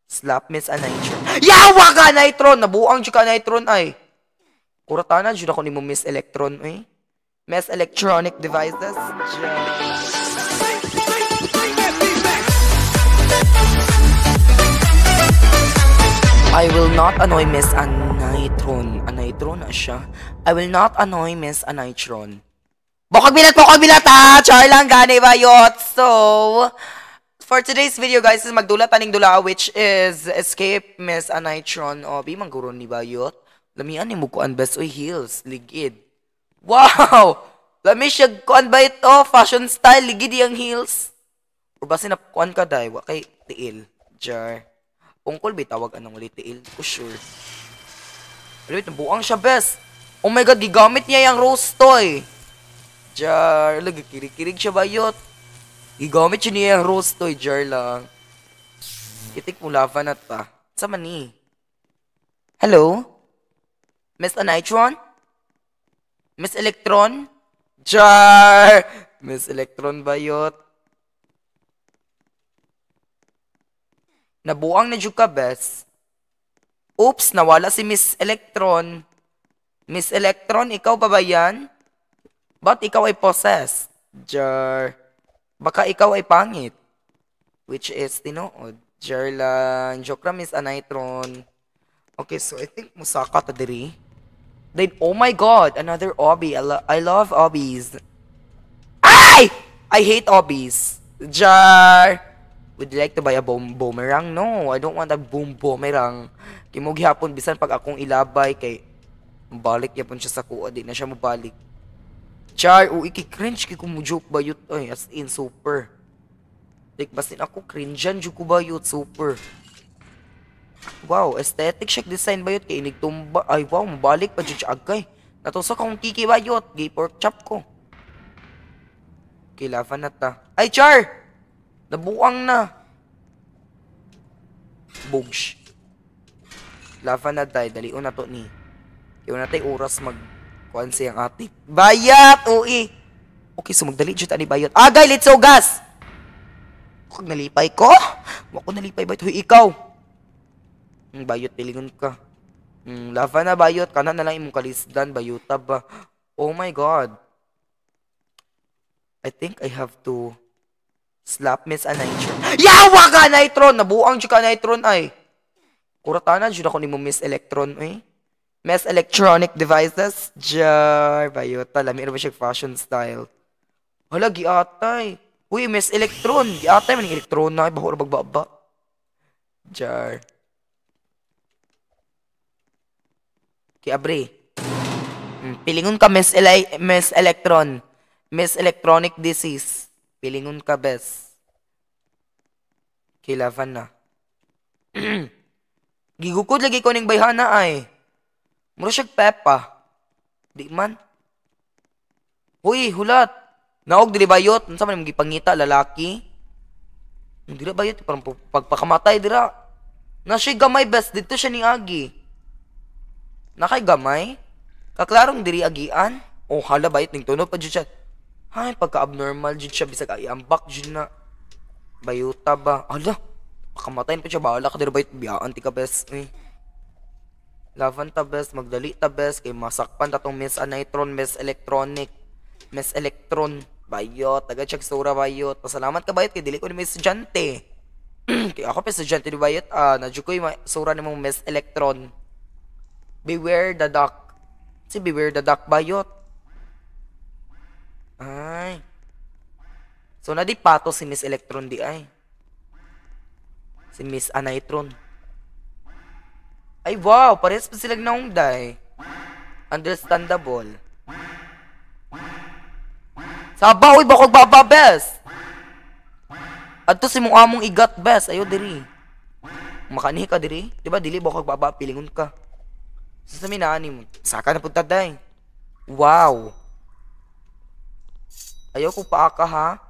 Slap Miss Anitron. Yawa ka, Nitron! Nabuang dyan ka, Nitron, ay. Kuratana, dyan ako ni mo Miss Electron, eh. Miss Electronic Devices. I will not annoy Miss Anitron. Anitron na siya. I will not annoy Miss Anitron. Bokag bilat ha! Char lang gani ba yot? So, for today's video guys, is magdulat aning dula which is Escape Miss Anitron. O, bi mangguron ni bayot. Lamian ni mo kuan best oy heels. Ligid. Wow! Lami siya kuan ba ito? Fashion style. Ligid yung heels. Or basi na kuan ka day. Wakay tiil. Jar. Ungkol ba tawag anong ulit tiil? Ko sure. Wait, nabuang siya best. Oh my god, gigamit niya yung rose toy. Jar. Lagi kirig-kirig siya bayot. Gigamit siya niya yung rose toy. Jar lang. Itik mo lava na ta. Sama ni? Hello? Miss Anitron? Miss Electron? Jar! Miss Electron bayot. Nabuang na dyan ka, bes. Oops, nawala si Miss Electron. Miss Electron, ikaw ba ba yan? Ba't ikaw ay possessed? Jar. Baka ikaw ay pangit. Which is tinood. Jar lang. Joke lang, Miss Anitron. Okay, so I think musaka ta diri. Then, oh my god, another obby. I love obbies. Ay! I hate obbies. Jar. Would you like to buy a boomerang? No, I don't want a boomerang. Kimog hapon bisan pag akong ilabay kay balik yapon siya sa kuha, di na siya mabalik. Char, iki-cringe kay kung joke ba yut ay as in super. Like basin ako cringean jud ko ba yut super. Wow, aesthetic chic design ba yut kay inigtumba. Ay wow, mabalik pa jud siya agay. Natusok akong kiki ba yut, gay pork chop ko. Kilavan na ta. Ay Char! Nabuang na. Bugsh. Lava na day. Dalion na to ni. Iwan na tayo oras mag-kuhan siyang atik. Bayat! Ui! Okay, so magdali dyan ni bayat. Agay! Let's go, gas! Huwag nalipay ko? Huwag ko nalipay bayat. Huy, ikaw! Bayot, pilingon ka. Lava na bayot. Kanan na lang imong kalisdan. Bayuta ba? Oh my God. I think I have to slap Miss Anitron. Yawa ka, Nitron! Nabuang dyan ka, Nitron, ay. Kuratana, dyan ako ni mo Miss Electron, eh. Miss Electronic Devices. Jar. Bayota, lami na ba siya fashion style? Hala, giatay. Uy, Miss Electron. Giatay, maning Electron na. Baho na bagbaba. Jar. Kiabre. Pilingon ka, Miss Electron. Miss Electronic Disease. Pilingon ka, bes. Kilavan na. Gigukod lagi ko ning bayhana ay. Muro siyag pepa. Di man. Huy, hulat. Naog dili bayot. Unsa man imong gipangita lalaki? Dira bayot parang pagpakamatay dira. Na siya gamay bes dito siya ni Agi. Nakay gamay? Kaklarong diri agian? Oh, hala bayot ning tunog pa jud siya. Ay, pagka-abnormal jud siya bisag ay ambak jud na. Bayuta ba? Ala, makamatayin pa siya. Bahala ka dira bayot. Biyaan ti ka bes. Lavan ta bes. Magdali ta bes. Kay masakpan ta tong Miss Anitron. Miss Electronic. Miss Electron. Bayot. Taga check sura bayot. Pasalamat ka bayot. Kay dili ko ni Miss Estudyante. Kay ako pa Estudyante ni bayot. Nadyo ko yung sura ni mong Miss Electron. Beware the duck. Si beware the duck bayot. Ay. So, nadi pato si Miss Electron di ay. Si Miss Anitron. Ay, wow. Parehas pa silang naungday. Understandable. Sabaw, bakog baba, bes. Adto si mong among igat, bes. Ayo, diri. Makanihi ka, diri. Diba, dili, bakog baba, pilingon ka. Sasamin na, mo. Saka na punta, day. Wow. Ayaw ko paaka, ha?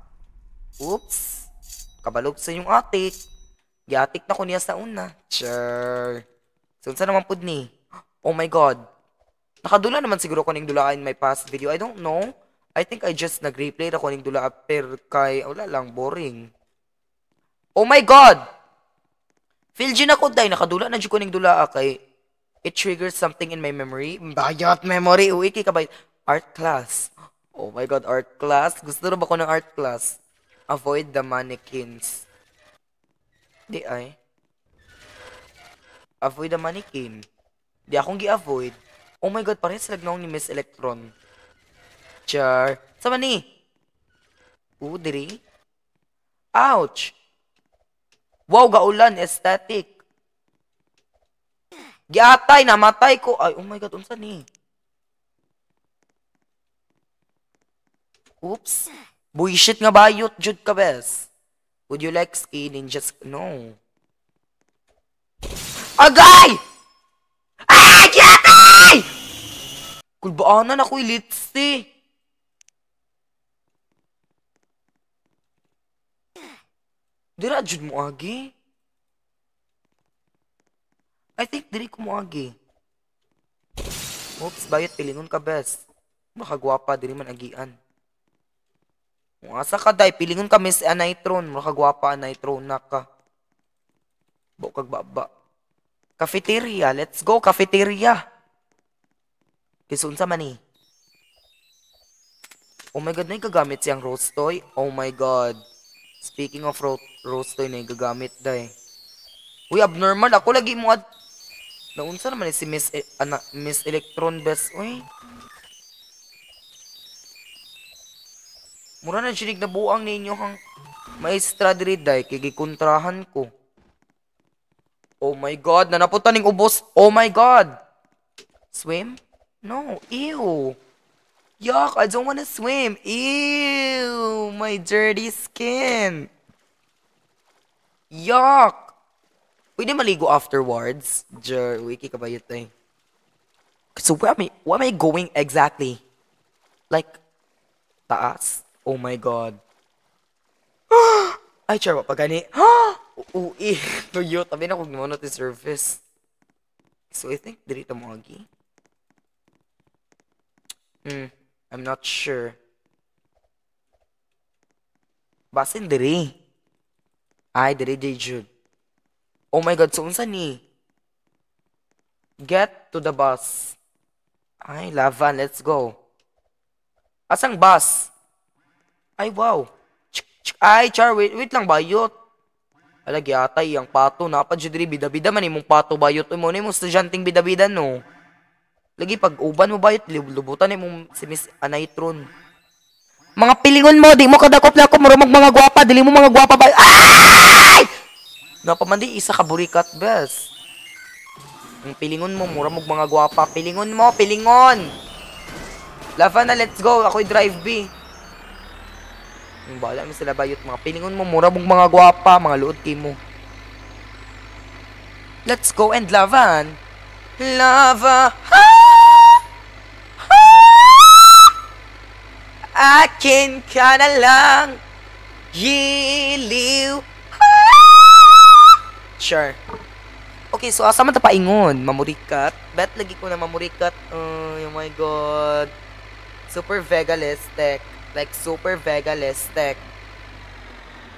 Oops. Kabalog sa yung atik. Giatik na ko niya sa una. Sure. So, saan naman pud ni? Oh my God. Nakadula naman siguro ko ning dula in my past video. I don't know. I think I just nag-replay na ko ning dula per kay wala lang, boring. Oh my God! Feel dyan ako, day. Nakadula na dyan ko ning dula kay it triggers something in my memory. Bayot memory. Uy, ka ba? Art class. Oh my God, art class. Gusto na ba ko ng art class? Avoid the mannequins. Di ay. Avoid the mannequin. Di akong gi-avoid. Oh my God, parang sila ni Miss Electron. Char. Sama ni? Diri. Ouch! Wow, gaulan, aesthetic. Giatay, namatay ko. Ay, oh my God, unsa ni? Oops. Bullshit nga bayot, jud ka, bes. Would you like skin and just... No. Agay! Ah! Giatay! Kulbaanan ako ilitsi. Dira, jud mo agi. I think diri ko mo agi. Oops, bayot pilingon ka, bes. Baka gwapa, diri man agian. Kung asa ka, day, pilingon ka, Miss Anitron. Baka gwapa, Anitron na ka. Bukag baba. Cafeteria, let's go, cafeteria. Kisun sa mani. Oh my God, na gagamit siyang rose toy. Oh my God. Speaking of rose toy, na gagamit, day. Uy, abnormal. Ako lagi mo naunsa naman si Miss Electron best. Uy. Mura na sinig na buang ninyo hang maestra diri day kay gikontrahan ko. Oh my God, nanaputan ning ubos. Oh my God. Swim? No, ew. Yuck, I don't wanna swim. Ew, my dirty skin. Yuck. Pwede maligo afterwards. Wiki ka ba yun eh? So where am I going exactly? Like, taas? Oh my God. Ay, char, pa gani. Uy, tuyo. Tabi na kung naman natin surface. So I think dito mo agi. I'm not sure. Basin diri. Ay, diri Jude. Oh my God, so unsa ni? Get to the bus. Ay, Lavan, let's go. Asang bus? Ay, wow. Ay, char, wait lang, bayot. Alagi atay, ang pato, napadyo bida-bida man imong pato, bayot. Uy, mo na imong estudyanteng bida-bida, no? Lagi, pag uban mo bayot, lubutan imong si Miss Anitron. Mga pilingon mo, di mo kadakop-dakop, marumag mga gwapa, dili mo mga gwapa bayot. Ay! Napamandi, isa ka burikat, bes. Ang pilingon mo, mura mong mga gwapa. Pilingon mo, pilingon! Lava na, let's go. Ako'y drive B. Yung bala mo sila bayot. Mga pilingon mo, mura mong mga gwapa. Mga luod kay mo. Let's go and lavan. Lava. Ha! Ha! Akin ka na lang. Giliw. Sure. Okay, so asa man ta paingon? Mamurikat? Bet lagi ko na mamurikat. Oh my God. Super Vegalistic. Like, super Vegalistic.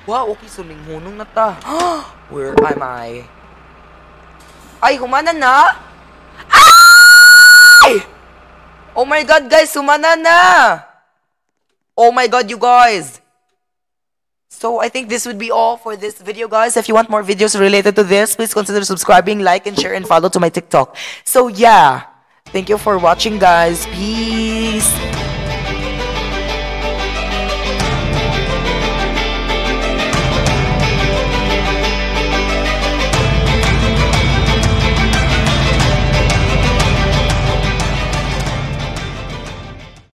Wow, okay, so linghunong na ta. Where am I? Ay, humana na? Ay! Oh my God, guys, humana na! Oh my God, you guys! So, I think this would be all for this video, guys. If you want more videos related to this, please consider subscribing, like, and share, and follow to my TikTok. So, yeah. Thank you for watching, guys. Peace.